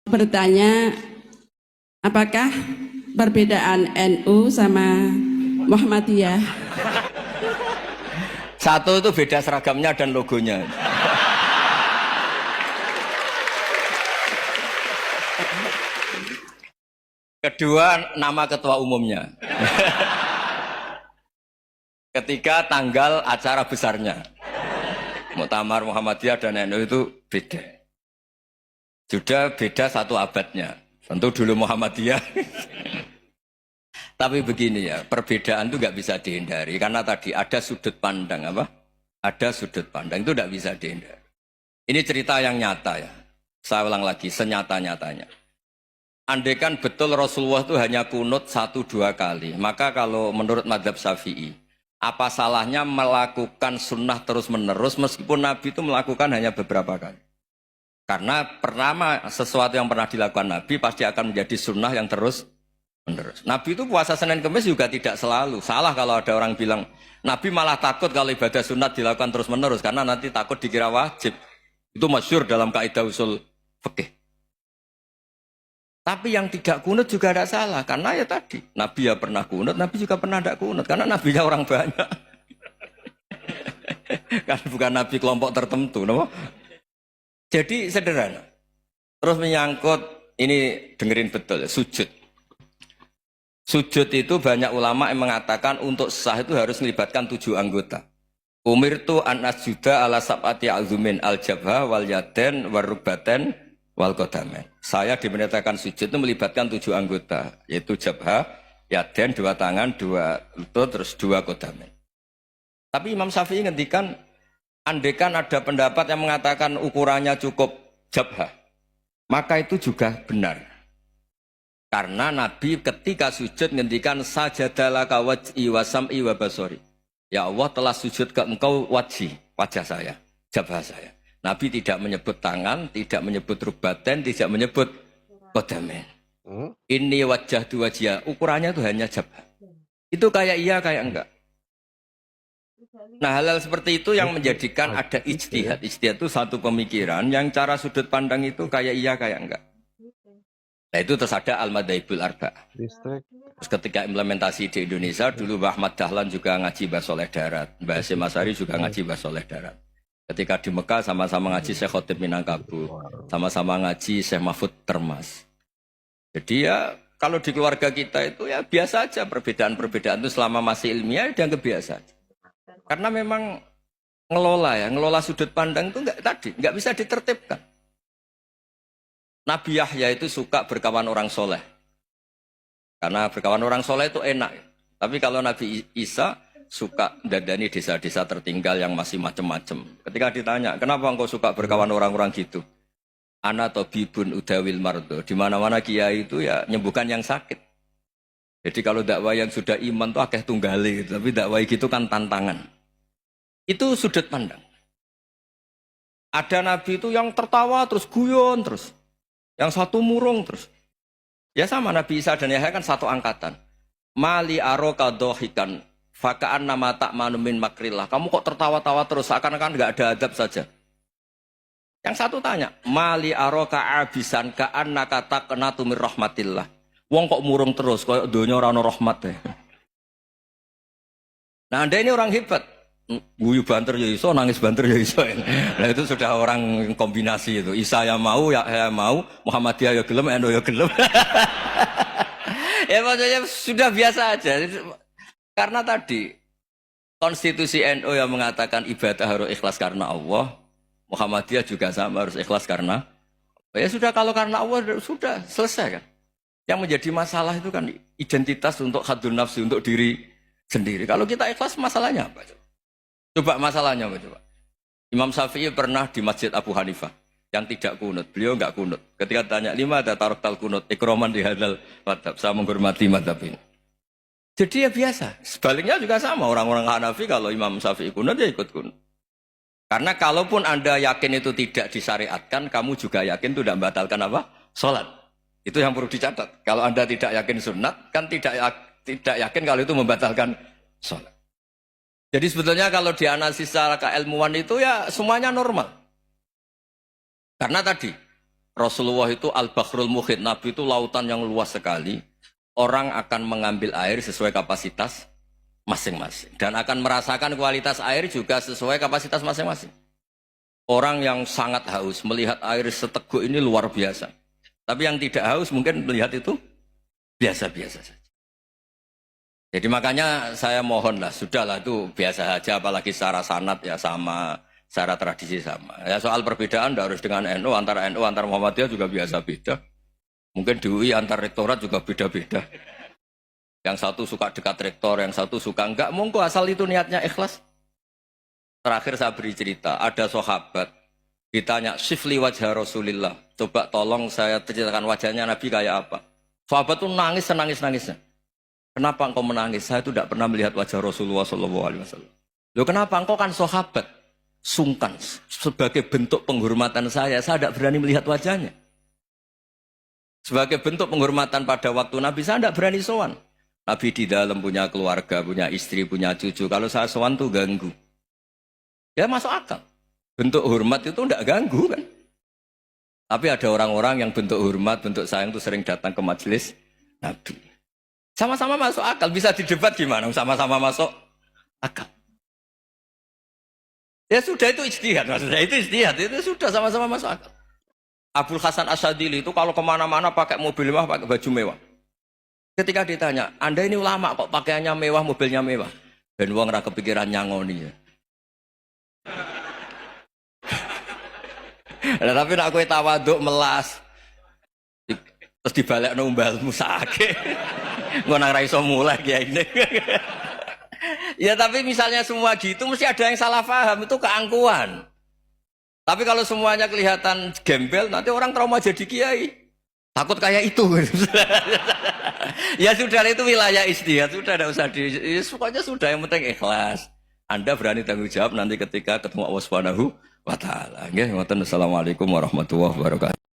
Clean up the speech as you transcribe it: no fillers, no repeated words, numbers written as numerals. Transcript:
bertanya, apakah perbedaan NU sama Muhammadiyah? Satu itu beda seragamnya dan logonya. Kedua, nama ketua umumnya. Ketiga, tanggal acara besarnya. Muktamar Muhammadiyah dan NU itu beda. Sudah beda satu abadnya. Tentu dulu Muhammadiyah. Tapi begini ya, perbedaan itu nggak bisa dihindari. Karena tadi ada sudut pandang apa? Ada sudut pandang itu nggak bisa dihindari. Ini cerita yang nyata ya. Saya ulang lagi, senyata-nyatanya. Andaikan betul Rasulullah itu hanya kunut 1-2 kali, maka kalau menurut mazhab Syafi'i, apa salahnya melakukan sunnah terus-menerus meskipun Nabi itu melakukan hanya beberapa kali? Karena pertama sesuatu yang pernah dilakukan Nabi pasti akan menjadi sunnah yang terus-menerus. Nabi itu puasa Senin Kemis juga tidak selalu. Salah kalau ada orang bilang, Nabi malah takut kalau ibadah sunat dilakukan terus-menerus karena nanti takut dikira wajib. Itu masyhur dalam kaidah usul fikih. Tapi yang tidak kunut juga tidak salah, karena ya tadi, Nabi ya pernah kunut, Nabi juga pernah tidak kunut, karena Nabinya orang banyak. Kan bukan Nabi kelompok tertentu, no? Jadi sederhana. Terus menyangkut, ini dengerin betul, sujud. Sujud itu banyak ulama yang mengatakan untuk sah itu harus melibatkan 7 anggota. Umirtu an asjuda ala sab'ati azumin al-jabha wal yaden warrubaten wal qadamen. Saya diperintahkan sujud itu melibatkan 7 anggota, yaitu jabha, yaden, 2 tangan, 2 lutut, terus 2 qadamen. Tapi Imam Syafi'i ngendikan, andaikan ada pendapat yang mengatakan ukurannya cukup jabha, maka itu juga benar. Karena Nabi ketika sujud ngendikan sajadalaka waj'i wa sam'i wa basori. Ya Allah telah sujud ke engkau wajah saya, jabha saya. Nabi tidak menyebut tangan, tidak menyebut rubaten, tidak menyebut qadamen. Ini wajah dua wajah, ukurannya itu hanya jabha. Itu kayak iya, kayak enggak. Nah, hal-hal seperti itu yang menjadikan ada ijtihad. Ijtihad itu satu pemikiran yang cara sudut pandang itu kayak iya, kayak enggak. Nah, itu terus ada al-madhaibul arba'ah. Terus ketika implementasi di Indonesia, dulu Mbah Ahmad Dahlan juga ngaji Bahasa Soleh Darat. Mbah Hasyim Asy'ari juga ngaji Bahasa Soleh Darat. Ketika di Mekah sama-sama ngaji Syekh Khotib Minangkabau, sama-sama ngaji Syekh Mahfud Termas. Jadi ya kalau di keluarga kita itu ya biasa aja perbedaan-perbedaan itu selama masih ilmiah dianggap biasa aja. Karena memang ngelola sudut pandang itu nggak bisa ditertibkan. Nabi Yahya itu suka berkawan orang soleh. Karena berkawan orang soleh itu enak. Tapi kalau Nabi Isa suka dadani desa-desa tertinggal yang masih macam-macam. Ketika ditanya, kenapa engkau suka berkawan orang-orang gitu? Ana tabibun udawil mardo. Di mana-mana kiai itu ya nyembuhkan yang sakit. Jadi kalau dakwah yang sudah iman tuh akeh tunggali gitu. Tapi dakwah gitu kan tantangan. Itu sudut pandang. Ada nabi itu yang tertawa terus guyon terus. Yang satu murung terus. Ya sama Nabi Isa dan Yahya kan satu angkatan. Mali aroka dohikan fakaan nama tak manumin makrillah. Kamu kok tertawa-tawa terus, seakan-akan nggak ada adab saja. Yang satu tanya, mali aroka abisan kaan nakata kenatumir rahmatillah. Wong kok murung terus, kok donya ora ono rahmat deh. Nah, Anda ini orang hebat. Guyu banter ya iso, nangis banter ya iso. Nah, itu sudah orang kombinasi itu. Isa ya mau, ya mau, Muhammadiyah ya gelem, NU ya gelem. Ya maksudnya sudah biasa aja. Karena tadi konstitusi NU yang mengatakan ibadah harus ikhlas karena Allah, Muhammadiyah juga sama harus ikhlas karena ya sudah, kalau karena Allah sudah selesai kan. Yang menjadi masalah itu kan identitas untuk hadun nafsi, untuk diri sendiri. Kalau kita ikhlas masalahnya apa? Coba masalahnya apa coba? Imam Syafi'i pernah di Masjid Abu Hanifah yang tidak kunut. Beliau enggak kunut. Ketika tanya, lima ada tarok tal kunut, ikroman di hadal madhab. Saya menghormati madhab ini. Jadi ya biasa. Sebaliknya juga sama. Orang-orang Hanafi kalau Imam Syafi'i kunut ya ikut kunut. Karena kalaupun Anda yakin itu tidak disyariatkan, kamu juga yakin itu tidak membatalkan apa? Sholat. Itu yang perlu dicatat. Kalau Anda tidak yakin sunat, kan tidak yakin kalau itu membatalkan sholat. Jadi sebetulnya kalau dianalisis secara keilmuan itu ya semuanya normal. Karena tadi Rasulullah itu al-bahrul muhit, Nabi itu lautan yang luas sekali. Orang akan mengambil air sesuai kapasitas masing-masing dan akan merasakan kualitas air juga sesuai kapasitas masing-masing. Orang yang sangat haus melihat air seteguk ini luar biasa. Tapi yang tidak haus mungkin melihat itu biasa-biasa saja. Jadi makanya saya mohonlah, sudahlah itu biasa saja, apalagi secara sanad ya sama, secara tradisi sama. Ya soal perbedaan tidak harus dengan NU, antara Muhammadiyah juga biasa beda. Mungkin di UI antar rektorat juga beda-beda. Yang satu suka dekat rektor, yang satu suka enggak. Monggo asal itu niatnya ikhlas. Terakhir saya beri cerita, ada sahabat ditanya, "Sifli wajah Rasulillah." Coba tolong saya ceritakan wajahnya Nabi kayak apa. Sahabat itu nangis senangis-nangisnya. Kenapa engkau menangis? Saya itu tidak pernah melihat wajah Rasulullah SAW. Loh kenapa? Engkau kan sahabat. Sungkan. Sebagai bentuk penghormatan saya tidak berani melihat wajahnya. Sebagai bentuk penghormatan pada waktu Nabi, saya tidak berani sowan. Nabi di dalam punya keluarga, punya istri, punya cucu. Kalau saya sowan tuh ganggu. Ya masuk akal. Bentuk hormat itu tidak ganggu kan. Tapi ada orang-orang yang bentuk hormat, bentuk sayang itu sering datang ke majelis Nabi. Sama-sama masuk akal, bisa didebat gimana? Sama-sama masuk akal. Ya sudah itu ijtihad, maksudnya itu ijtihad, itu sudah sama-sama masuk akal. Abul Hasan Asyadili itu kalau kemana-mana pakai mobil mewah, pakai baju mewah. Ketika ditanya, Anda ini ulama kok pakaiannya mewah, mobilnya mewah? Ben wong ra kepikiran nyangoni ya. Nah, tapi nak kowe tawaduk melas. Terus dibalekno umbalmu sakit. Ngono ra iso mulai kiai ini. Ya tapi misalnya semua gitu mesti ada yang salah paham, itu keangkuhan. Tapi kalau semuanya kelihatan gembel, nanti orang trauma jadi kiai. Takut kayak itu. Ya sudah, itu wilayah ijtihad, sudah tidak usah pokoknya sudah, yang penting ikhlas. Anda berani tanggung jawab nanti ketika ketemu Allah Subhanahu wa taala. Nggih, ngoten. Assalamualaikum warahmatullahi wabarakatuh.